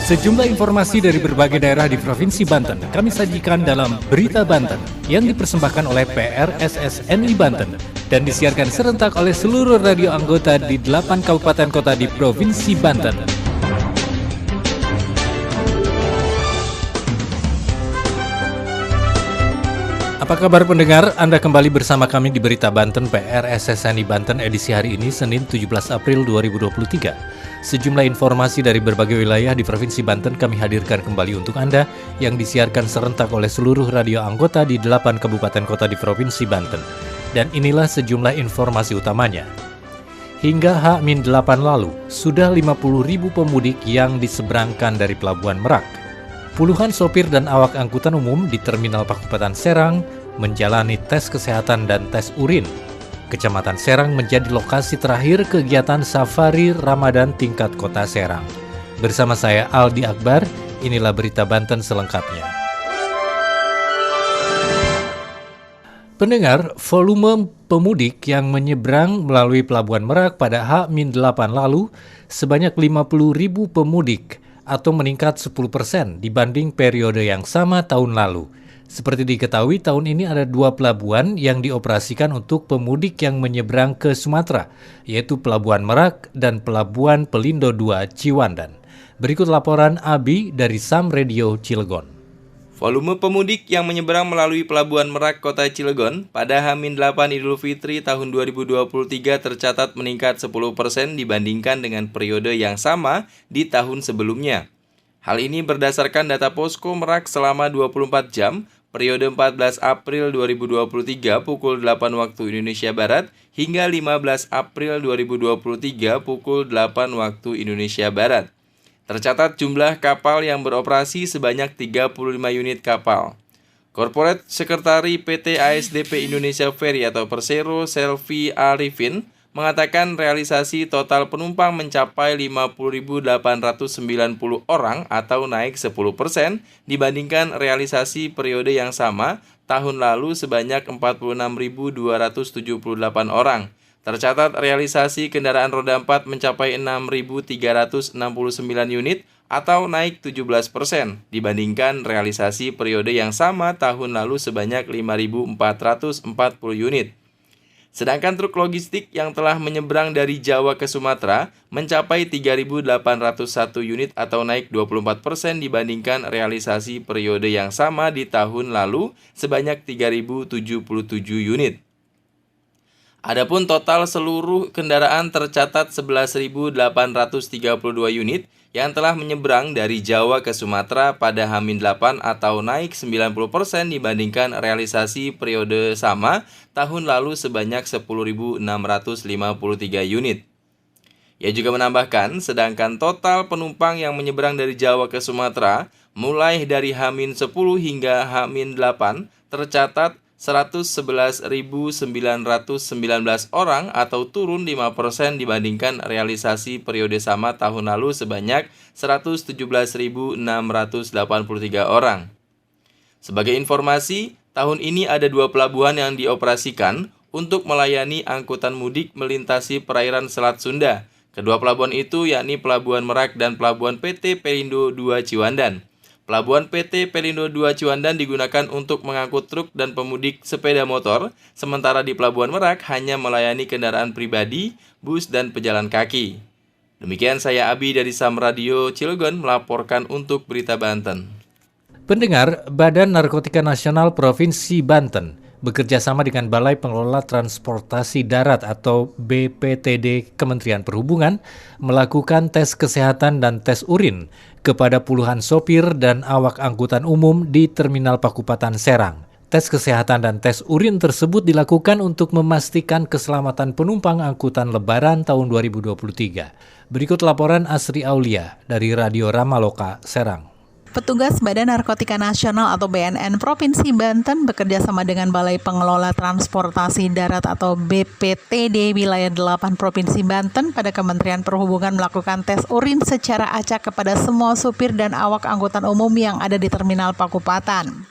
Sejumlah informasi dari berbagai daerah di Provinsi Banten kami sajikan dalam Berita Banten yang dipersembahkan oleh PRSSNI Banten dan disiarkan serentak oleh seluruh radio anggota di 8 kabupaten kota di Provinsi Banten. Apa kabar pendengar? Anda kembali bersama kami di Berita Banten PRSSNI Banten edisi hari ini Senin 17 April 2023. Sejumlah informasi dari berbagai wilayah di Provinsi Banten kami hadirkan kembali untuk Anda yang disiarkan serentak oleh seluruh radio anggota di 8 kabupaten kota di Provinsi Banten. Dan inilah sejumlah informasi utamanya. Hingga H-8 lalu, sudah 50.000 pemudik yang diseberangkan dari Pelabuhan Merak. Puluhan sopir dan awak angkutan umum di Terminal Pakupaten Serang menjalani tes kesehatan dan tes urin. Kecamatan Serang menjadi lokasi terakhir kegiatan safari Ramadan tingkat kota Serang. Bersama saya Aldi Akbar, inilah Berita Banten selengkapnya. Pendengar, volume pemudik yang menyeberang melalui Pelabuhan Merak pada H-8 lalu sebanyak 50.000 pemudik atau meningkat 10% dibanding periode yang sama tahun lalu. Seperti diketahui, tahun ini ada 2 pelabuhan yang dioperasikan untuk pemudik yang menyeberang ke Sumatera, yaitu Pelabuhan Merak dan Pelabuhan Pelindo II Ciwandan. Berikut laporan Abi dari Sam Radio Cilegon. Volume pemudik yang menyeberang melalui Pelabuhan Merak Kota Cilegon pada H-8 Idul Fitri tahun 2023 tercatat meningkat 10% dibandingkan dengan periode yang sama di tahun sebelumnya. Hal ini berdasarkan data Posko Merak selama 24 jam, periode 14 April 2023 pukul 8 waktu Indonesia Barat hingga 15 April 2023 pukul 8 waktu Indonesia Barat. Tercatat jumlah kapal yang beroperasi sebanyak 35 unit kapal. Corporate Sekretari PT ASDP Indonesia Ferry atau Persero Selvi Arifin mengatakan realisasi total penumpang mencapai 50.890 orang atau naik 10% dibandingkan realisasi periode yang sama tahun lalu sebanyak 46.278 orang. Tercatat realisasi kendaraan roda 4 mencapai 6.369 unit atau naik 17% dibandingkan realisasi periode yang sama tahun lalu sebanyak 5.440 unit. Sedangkan truk logistik yang telah menyeberang dari Jawa ke Sumatera mencapai 3.801 unit atau naik 24% dibandingkan realisasi periode yang sama di tahun lalu sebanyak 3.077 unit. Adapun total seluruh kendaraan tercatat 11.832 unit yang telah menyeberang dari Jawa ke Sumatera pada H-8 atau naik 90% dibandingkan realisasi periode sama tahun lalu sebanyak 10.653 unit. Ia juga menambahkan, sedangkan total penumpang yang menyeberang dari Jawa ke Sumatera mulai dari H-10 hingga H-8 tercatat 111.919 orang atau turun 5% dibandingkan realisasi periode sama tahun lalu sebanyak 117.683 orang. Sebagai informasi, tahun ini ada 2 pelabuhan yang dioperasikan untuk melayani angkutan mudik melintasi perairan Selat Sunda. Kedua pelabuhan itu yakni Pelabuhan Merak dan Pelabuhan PT Pelindo II Ciwandan. Pelabuhan PT Pelindo II Ciwandan digunakan untuk mengangkut truk dan pemudik sepeda motor, sementara di Pelabuhan Merak hanya melayani kendaraan pribadi, bus, dan pejalan kaki. Demikian saya Abi dari Sam Radio Cilegon melaporkan untuk Berita Banten. Pendengar, Badan Narkotika Nasional Provinsi Banten bekerja sama dengan Balai Pengelola Transportasi Darat atau BPTD Kementerian Perhubungan melakukan tes kesehatan dan tes urin kepada puluhan sopir dan awak angkutan umum di Terminal Pakupaten Serang. Tes kesehatan dan tes urin tersebut dilakukan untuk memastikan keselamatan penumpang angkutan Lebaran tahun 2023. Berikut laporan Asri Aulia dari Radio Ramaloka, Serang. Petugas Badan Narkotika Nasional atau BNN Provinsi Banten bekerja sama dengan Balai Pengelola Transportasi Darat atau BPTD Wilayah 8 Provinsi Banten pada Kementerian Perhubungan melakukan tes urin secara acak kepada semua supir dan awak angkutan umum yang ada di Terminal Pakupaten.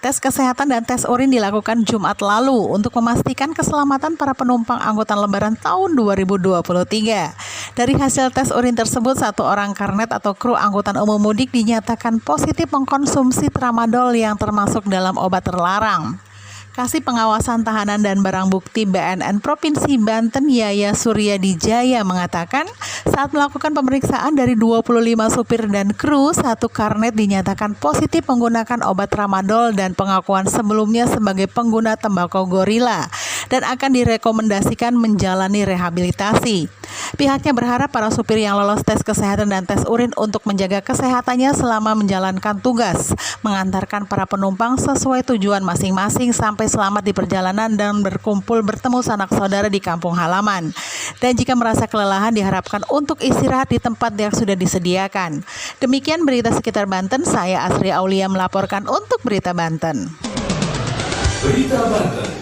Tes kesehatan dan tes urin dilakukan Jumat lalu untuk memastikan keselamatan para penumpang angkutan Lebaran tahun 2023. Dari hasil tes urin tersebut, 1 orang karnet atau kru angkutan umum mudik dinyatakan positif mengkonsumsi tramadol yang termasuk dalam obat terlarang. Kasih Pengawasan Tahanan dan Barang Bukti BNN Provinsi Banten Yaya Suryadijaya mengatakan saat melakukan pemeriksaan dari 25 supir dan kru, 1 karnet dinyatakan positif menggunakan obat tramadol dan pengakuan sebelumnya sebagai pengguna tembakau gorila dan akan direkomendasikan menjalani rehabilitasi. Pihaknya berharap para supir yang lolos tes kesehatan dan tes urin untuk menjaga kesehatannya selama menjalankan tugas, mengantarkan para penumpang sesuai tujuan masing-masing sampai selamat di perjalanan dan berkumpul bertemu sanak saudara di kampung halaman. Dan jika merasa kelelahan diharapkan untuk istirahat di tempat yang sudah disediakan. Demikian berita sekitar Banten, saya Asri Aulia melaporkan untuk Berita Banten. Berita Banten.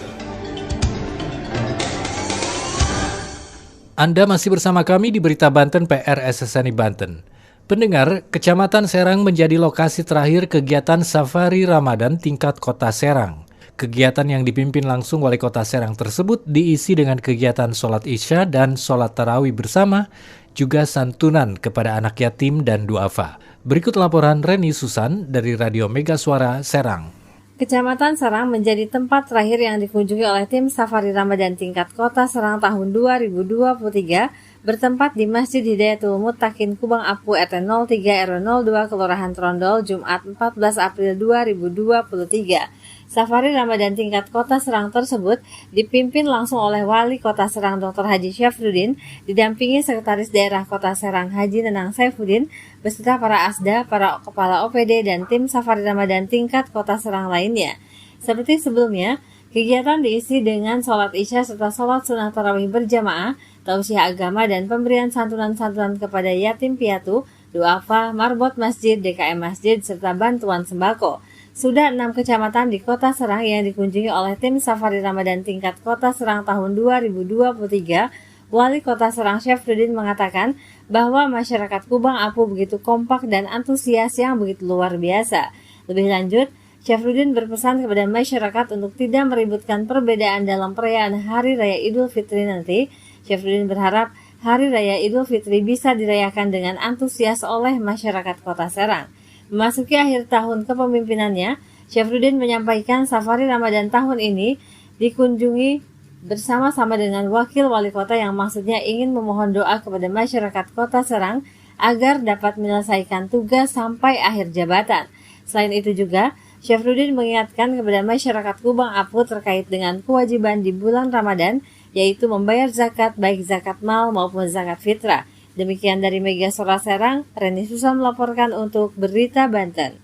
Anda masih bersama kami di Berita Banten PR SSNI Banten. Pendengar, Kecamatan Serang menjadi lokasi terakhir kegiatan Safari Ramadan tingkat Kota Serang. Kegiatan yang dipimpin langsung Wali Kota Serang tersebut diisi dengan kegiatan sholat Isya dan sholat tarawih bersama, juga santunan kepada anak yatim dan duafa. Berikut laporan Reni Susan dari Radio Mega Suara Serang. Kecamatan Serang menjadi tempat terakhir yang dikunjungi oleh tim Safari Ramadan tingkat Kota Serang tahun 2023 bertempat di Masjid Hidayatul Muttaqin Kubang Apu RT 03 RW 02 Kelurahan Trondol Jumat 14 April 2023. Safari Ramadan tingkat Kota Serang tersebut dipimpin langsung oleh Wali Kota Serang Dr. Haji Syafruddin, didampingi Sekretaris Daerah Kota Serang Haji Nenang Saifuddin, beserta para asda, para kepala OPD, dan tim Safari Ramadan tingkat Kota Serang lainnya. Seperti sebelumnya, kegiatan diisi dengan sholat Isya serta sholat sunnah tarawih berjamaah, tausiah agama, dan pemberian santunan-santunan kepada yatim piatu, duafa, marbot masjid, DKM masjid, serta bantuan sembako. Sudah 6 kecamatan di Kota Serang yang dikunjungi oleh tim Safari Ramadan tingkat Kota Serang tahun 2023, Wali Kota Serang Syafruddin mengatakan bahwa masyarakat Kubang Apu begitu kompak dan antusias yang begitu luar biasa. Lebih lanjut, Syafruddin berpesan kepada masyarakat untuk tidak meributkan perbedaan dalam perayaan Hari Raya Idul Fitri nanti. Syafruddin berharap Hari Raya Idul Fitri bisa dirayakan dengan antusias oleh masyarakat Kota Serang. Memasuki akhir tahun kepemimpinannya, Syafruddin menyampaikan Safari Ramadan tahun ini dikunjungi bersama-sama dengan Wakil Wali Kota yang maksudnya ingin memohon doa kepada masyarakat Kota Serang agar dapat menyelesaikan tugas sampai akhir jabatan. Selain itu juga, Syafruddin mengingatkan kepada masyarakat Kubang Apu terkait dengan kewajiban di bulan Ramadan, yaitu membayar zakat baik zakat mal maupun zakat fitrah. Demikian dari Mega Suara Serang, Reni Susan melaporkan untuk Berita Banten.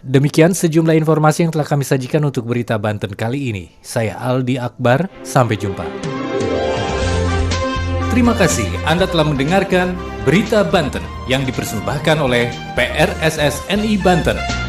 Demikian sejumlah informasi yang telah kami sajikan untuk Berita Banten kali ini. Saya Aldi Akbar, sampai jumpa. Terima kasih Anda telah mendengarkan Berita Banten yang dipersembahkan oleh PRSSNI Banten.